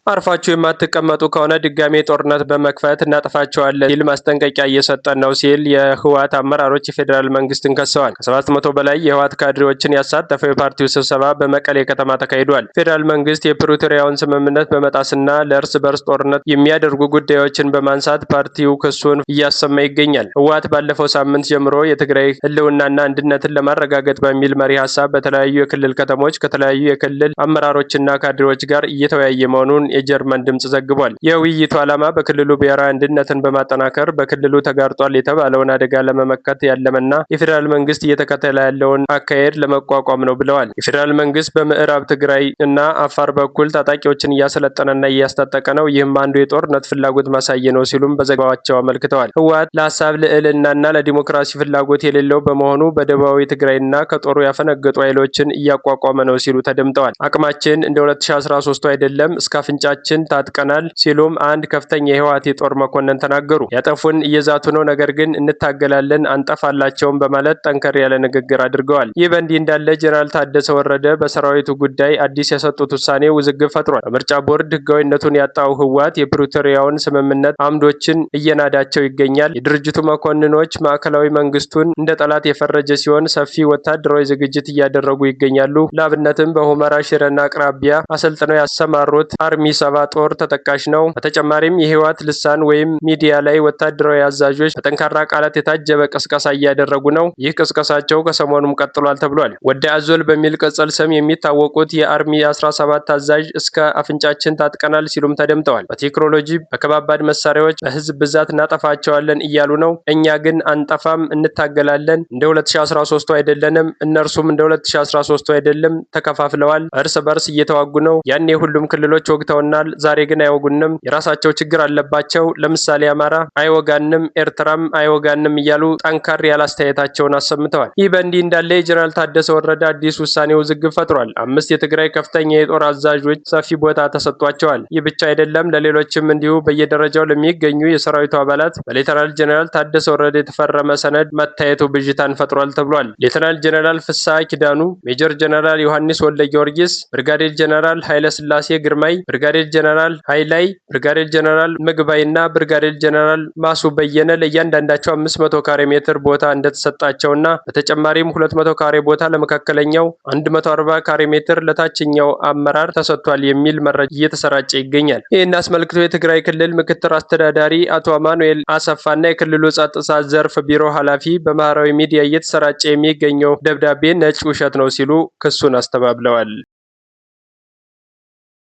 አርፋችሁ የማትቀመጡ ከሆነ ድጋሜ ጦርነት በመክፈት እናጠፋቸዋለን ሲል ማስጠንቀቂያ እየሰጠን ነው ሲል የህወሓት አመራሮች የፌዴራል መንግስትን ከሰዋል። ከ700 በላይ የህወሓት ካድሬዎችን ያሳተፈው የፓርቲው ስብሰባ በመቀሌ ከተማ ተካሂዷል። ፌዴራል መንግስት የፕሪቶሪያውን ስምምነት በመጣስና ለእርስ በርስ ጦርነት የሚያደርጉ ጉዳዮችን በማንሳት ፓርቲው ክሱን እያሰማ ይገኛል። ህወሓት ባለፈው ሳምንት ጀምሮ የትግራይ ህልውናና አንድነትን ለማረጋገጥ በሚል መሪ ሀሳብ በተለያዩ የክልል ከተሞች ከተለያዩ የክልል አመራሮችና ካድሬዎች ጋር እየተወያየ መሆኑን የጀርመን ድምጽ ዘግቧል። የውይይቱ ዓላማ በክልሉ ብሔራዊ አንድነትን በማጠናከር በክልሉ ተጋርጧል የተባለውን አደጋ ለመመከት ያለመና የፌዴራል መንግስት እየተከተለ ያለውን አካሄድ ለመቋቋም ነው ብለዋል። የፌዴራል መንግስት በምዕራብ ትግራይ እና አፋር በኩል ታጣቂዎችን እያሰለጠነና እያስታጠቀ ነው። ይህም አንዱ የጦርነት ፍላጎት ማሳየ ነው ሲሉም በዘገባቸው አመልክተዋል። ህወሓት ለሀሳብ ልዕልናና ለዲሞክራሲ ፍላጎት የሌለው በመሆኑ በደቡባዊ ትግራይና ከጦሩ ያፈነገጡ ኃይሎችን እያቋቋመ ነው ሲሉ ተደምጠዋል። አቅማችን እንደ 2013 አይደለም እስከ አፍንጫችን ታጥቀናል ሲሉም አንድ ከፍተኛ የህወሓት የጦር መኮንን ተናገሩ። ያጠፉን እየዛቱ ነው፣ ነገር ግን እንታገላለን፣ አንጠፋላቸውም በማለት ጠንከር ያለ ንግግር አድርገዋል። ይህ በእንዲህ እንዳለ ጀነራል ታደሰ ወረደ በሰራዊቱ ጉዳይ አዲስ የሰጡት ውሳኔ ውዝግብ ፈጥሯል። በምርጫ ቦርድ ህጋዊነቱን ያጣው ህወሓት የፕሪቶሪያውን ስምምነት አምዶችን እየናዳቸው ይገኛል። የድርጅቱ መኮንኖች ማዕከላዊ መንግስቱን እንደ ጠላት የፈረጀ ሲሆን ሰፊ ወታደራዊ ዝግጅት እያደረጉ ይገኛሉ። ለአብነትም በሁመራ ሽረና አቅራቢያ አሰልጥነው ያሰማሩት አርሚ 7 ጦር ተጠቃሽ ነው። በተጨማሪም የህወሓት ልሳን ወይም ሚዲያ ላይ ወታደራዊ አዛዦች በጠንካራ ቃላት የታጀበ ቅስቀሳ እያደረጉ ነው። ይህ ቅስቀሳቸው ከሰሞኑም ቀጥሏል ተብሏል። ወደ አዞል በሚል ቅጽል ስም የሚታወቁት የአርሚ 17 አዛዥ እስከ አፍንጫችን ታጥቀናል ሲሉም ተደምጠዋል። በቴክኖሎጂ በከባባድ መሳሪያዎች በህዝብ ብዛት እናጠፋቸዋለን እያሉ ነው። እኛ ግን አንጠፋም፣ እንታገላለን። እንደ 2013 አይደለንም፣ እነርሱም እንደ 2013 አይደለም፣ ተከፋፍለዋል፣ እርስ በርስ እየተዋጉ ነው። ያኔ ሁሉም ክልሎች ወግተውናል፣ ዛሬ ግን አይወጉንም። የራሳቸው ችግር አለባቸው። ለምሳሌ አማራ አይወጋንም፣ ኤርትራም አይወጋንም እያሉ ጠንካራ ያለ አስተያየታቸውን አሰምተዋል። ይህ በእንዲህ እንዳለ የጀነራል ታደሰ ወረደ አዲስ ውሳኔ ውዝግብ ፈጥሯል። 5 የትግራይ ከፍተኛ የጦር አዛዦች ሰፊ ቦታ ተሰጥቷቸዋል። ይህ ብቻ አይደለም፣ ለሌሎችም እንዲሁ በየደረጃው ለሚገኙ የሰራዊቱ አባላት በሌተናል ጀነራል ታደሰ ወረደ የተፈረመ ሰነድ መታየቱ ብዥታን ፈጥሯል ተብሏል። ሌተናል ጀነራል ፍስሐ ኪዳኑ፣ ሜጀር ጀነራል ዮሐንስ ወልደ ጊዮርጊስ፣ ብርጋዴር ጀነራል ኃይለ ስላሴ ግርማይ፣ ብርጋዴር ጀነራል ሃይላይ፣ ብርጋዴር ጀነራል ምግባይና ብርጋዴር ጀነራል ማሱ በየነ ለእያንዳንዳቸው 500 ካሬ ሜትር ቦታ እንደተሰጣቸውና በተጨማሪም 200 ካሬ ቦታ ለመካከለኛው፣ 140 ካሬ ሜትር ለታችኛው አመራር ተሰጥቷል የሚል መረጃ እየተሰራጨ ይገኛል። ይህን አስመልክቶ የትግራይ ክልል ምክትል አስተዳዳሪ አቶ አማኑኤል አሰፋና የክልሉ ጸጥታ ዘርፍ ቢሮ ኃላፊ በማህበራዊ ሚዲያ እየተሰራጨ የሚገኘው ደብዳቤ ነጭ ውሸት ነው ሲሉ ክሱን አስተባብለዋል።